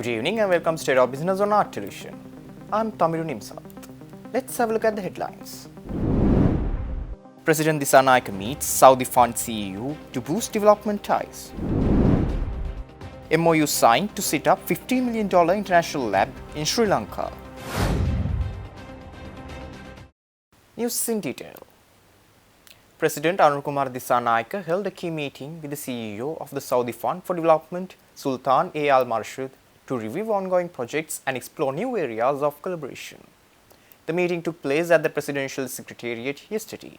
Good evening and welcome to State of Business on Art Television. I'm Tamiru Nimsat. Let's have a look at the headlines. President Dissanayake meets Saudi Fund CEO to boost development ties. MOU signed to set up $50 million international lab in Sri Lanka. News in detail. President Anurukumar Dissanayake held a key meeting with the CEO of the Saudi Fund for Development, Sultan A. Al Marshid, to review ongoing projects and explore new areas of collaboration. The meeting took place at the Presidential Secretariat yesterday.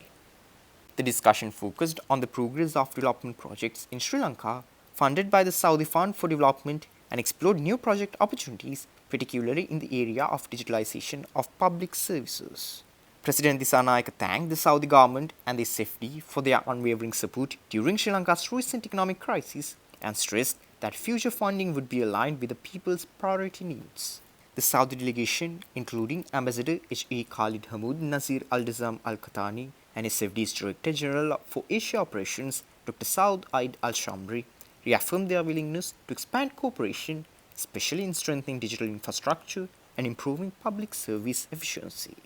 The discussion focused on the progress of development projects in Sri Lanka funded by the Saudi Fund for Development and explored new project opportunities, particularly in the area of digitalization of public services. President Dissanayake thanked the Saudi government and the SFD for their unwavering support during Sri Lanka's recent economic crisis and stressed that future funding would be aligned with the people's priority needs. The Saudi delegation, including Ambassador H.A. Khalid Hamoud Nazir Al-Dazam Al-Qatani and SFD's Director General for Asia Operations, Dr. Saud Aid Al-Shamri, reaffirmed their willingness to expand cooperation, especially in strengthening digital infrastructure and improving public service efficiency.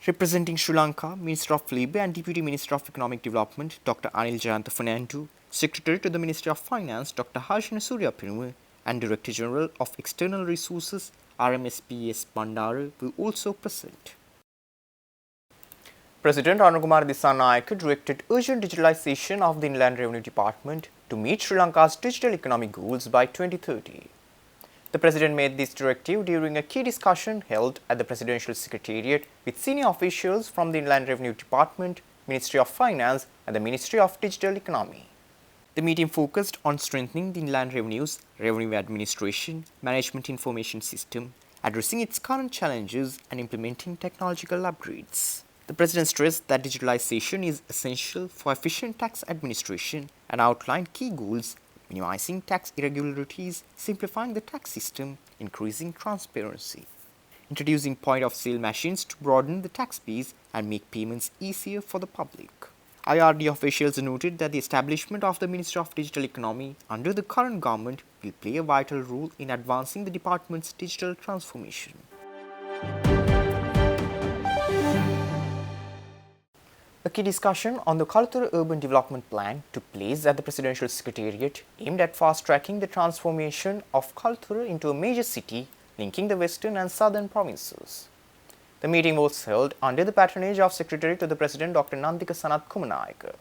Representing Sri Lanka, Minister of Labour and Deputy Minister of Economic Development, Dr. Anil Jayantha Fernando, Secretary to the Ministry of Finance, Dr. Harshana Suryaperumal, and Director General of External Resources, RMSPS Bandara, were also present. President Anurukumar Dissanayake directed urgent digitalization of the Inland Revenue Department to meet Sri Lanka's digital economic goals by 2030. The President made this directive during a key discussion held at the Presidential Secretariat with senior officials from the Inland Revenue Department, Ministry of Finance and the Ministry of Digital Economy. The meeting focused on strengthening the Inland Revenue's revenue administration management information system, addressing its current challenges and implementing technological upgrades. The President stressed that digitalization is essential for efficient tax administration and outlined key goals: minimizing tax irregularities, simplifying the tax system, increasing transparency, introducing point-of-sale machines to broaden the tax base and make payments easier for the public. IRD officials noted that the establishment of the Ministry of Digital Economy under the current government will play a vital role in advancing the department's digital transformation. A key discussion on the Kaltura Urban Development Plan took place at the Presidential Secretariat aimed at fast-tracking the transformation of Kaltura into a major city linking the western and southern provinces. The meeting was held under the patronage of Secretary to the President Dr. Nandika Sanath Kumanayake.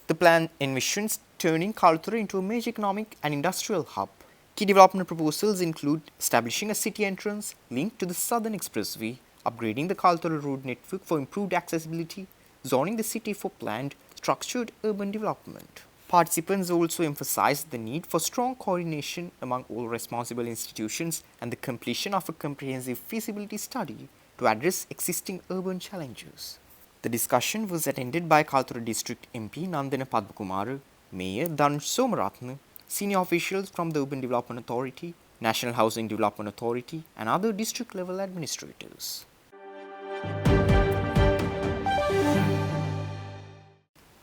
The plan envisions turning Kaltura into a major economic and industrial hub. Key development proposals include establishing a city entrance linked to the Southern Expressway, upgrading the Kaltura road network for improved accessibility, zoning the city for planned, structured urban development. Participants also emphasized the need for strong coordination among all responsible institutions and the completion of a comprehensive feasibility study to address existing urban challenges. The discussion was attended by Kaltura District MP Nandana Padmakumara, Mayor Dhanush Somaratne, senior officials from the Urban Development Authority, National Housing Development Authority, and other district-level administrators.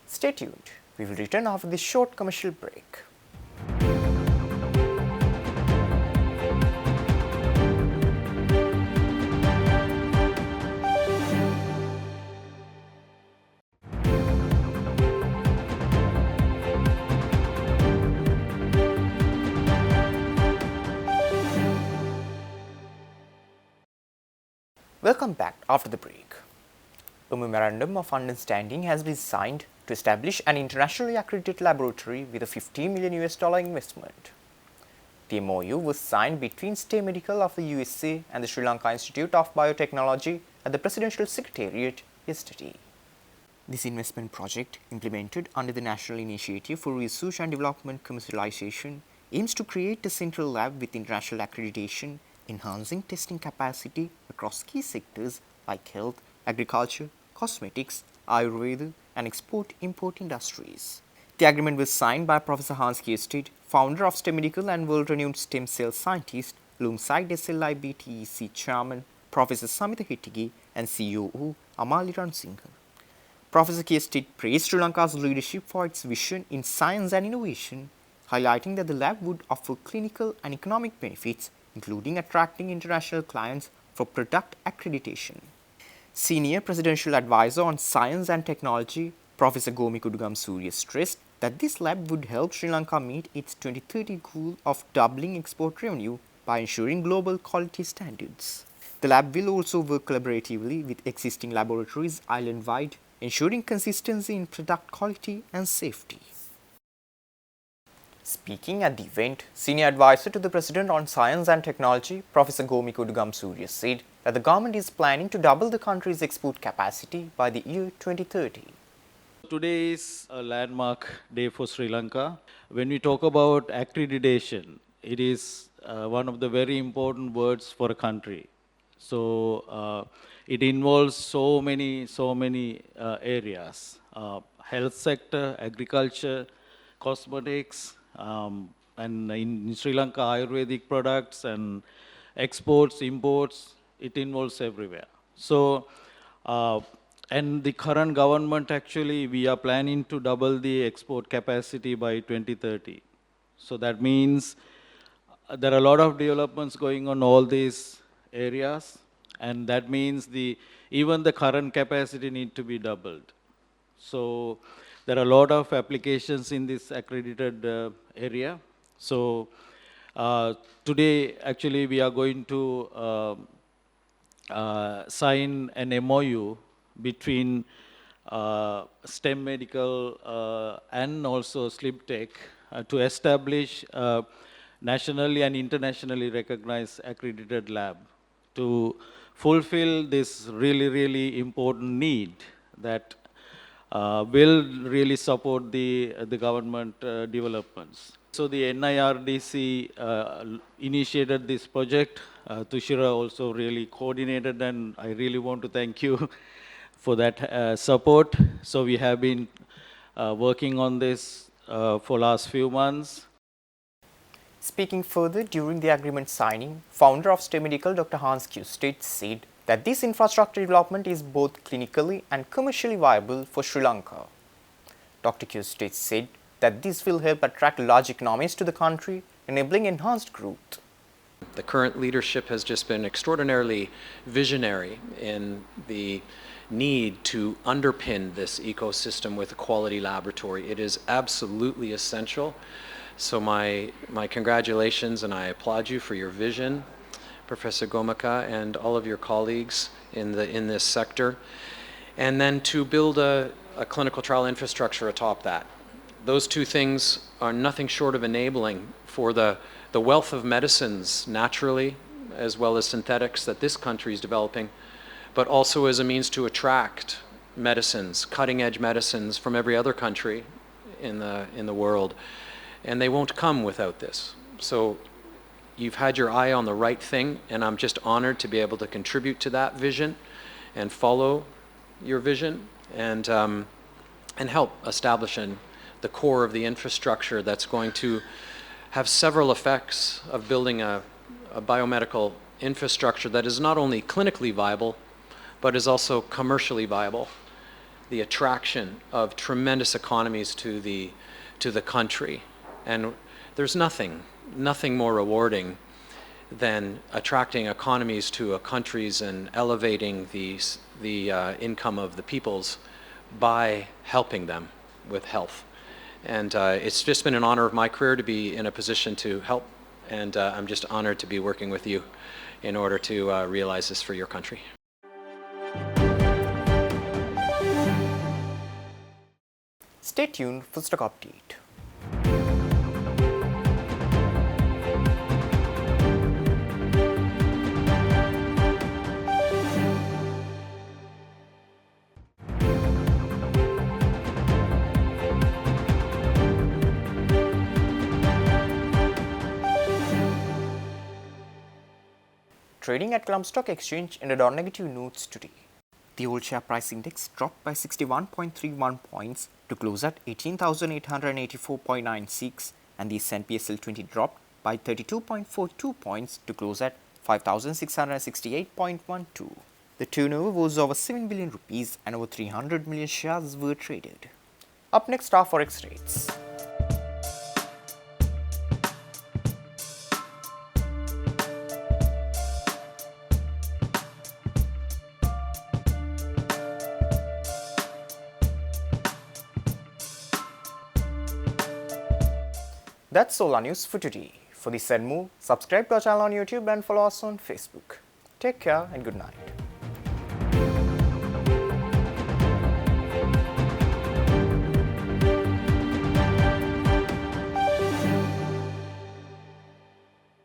Stay tuned. We will return after this short commercial break. Welcome back after the break. A memorandum of understanding has been signed to establish an internationally accredited laboratory with a $50 million investment. The MOU was signed between Stay Medical of the USA and the Sri Lanka Institute of Biotechnology at the Presidential Secretariat yesterday. This investment project, implemented under the National Initiative for Research and Development Commercialization, aims to create a central lab with international accreditation, enhancing testing capacity across key sectors like health, agriculture, cosmetics, Ayurveda, and export-import industries. The agreement was signed by Professor Hans Kierstedt, founder of STEM Medical and world-renowned stem cell scientist, alongside SLIBTEC chairman Professor Samita Hettige and COO Amali Ransinghe. Professor Kierstedt praised Sri Lanka's leadership for its vision in science and innovation, highlighting that the lab would offer clinical and economic benefits including attracting international clients for product accreditation. Senior Presidential Advisor on Science and Technology, Professor Gomi Kudugam Surya stressed that this lab would help Sri Lanka meet its 2030 goal of doubling export revenue by ensuring global quality standards. The lab will also work collaboratively with existing laboratories island-wide, ensuring consistency in product quality and safety. Speaking at the event, Senior Advisor to the President on Science and Technology, Professor Gomi Kudugam Surya said that the government is planning to double the country's export capacity by the year 2030. Today is a landmark day for Sri Lanka. When we talk about accreditation, it is one of the very important words for a country. So it involves so many areas: health sector, agriculture, cosmetics, and in Sri Lanka, Ayurvedic products and exports, imports. It involves everywhere. So. And the current government actually, we are planning to double the export capacity by 2030. So that means there are a lot of developments going on all these areas, and that means even the current capacity need to be doubled. So there are a lot of applications in this accredited area. So today, actually, we are going to sign an MOU between STEM Medical and also SlipTech to establish nationally and internationally recognized accredited lab to fulfill this really important need that will really support the government developments. So the NIRDC initiated this project. Tushira also really coordinated, and I really want to thank you for that support. So we have been working on this for last few months. Speaking further during the agreement signing, founder of STEMedical Dr. Hans Kustet said that this infrastructure development is both clinically and commercially viable for Sri Lanka. Dr. Kustet said that this will help attract large economies to the country, enabling enhanced growth. The current leadership has just been extraordinarily visionary in the need to underpin this ecosystem with a quality laboratory. It is absolutely essential. So my congratulations, and I applaud you for your vision, Professor Gomaka, and all of your colleagues in this sector. And then to build a clinical trial infrastructure atop that. Those two things are nothing short of enabling for the wealth of medicines naturally, as well as synthetics that this country is developing, but also as a means to attract medicines, cutting-edge medicines from every other country in the world. And they won't come without this. So you've had your eye on the right thing, and I'm just honored to be able to contribute to that vision and follow your vision and help establish the core of the infrastructure that's going to have several effects of building a biomedical infrastructure that is not only clinically viable, but is also commercially viable. The attraction of tremendous economies to the country. And there's nothing more rewarding than attracting economies to a countries and elevating the income of the peoples by helping them with health. And it's just been an honor of my career to be in a position to help, and I'm just honored to be working with you in order to realize this for your country. Stay tuned for stock update. Trading at Colombo Stock Exchange ended on negative notes today. The old share price index dropped by 61.31 points to close at 18,884.96, and the S&P SL20 dropped by 32.42 points to close at 5,668.12. The turnover was over 7 billion rupees and over 300 million shares were traded. Up next are forex rates. That's Solar News for today. For this and more, subscribe to our channel on YouTube and follow us on Facebook. Take care and good night.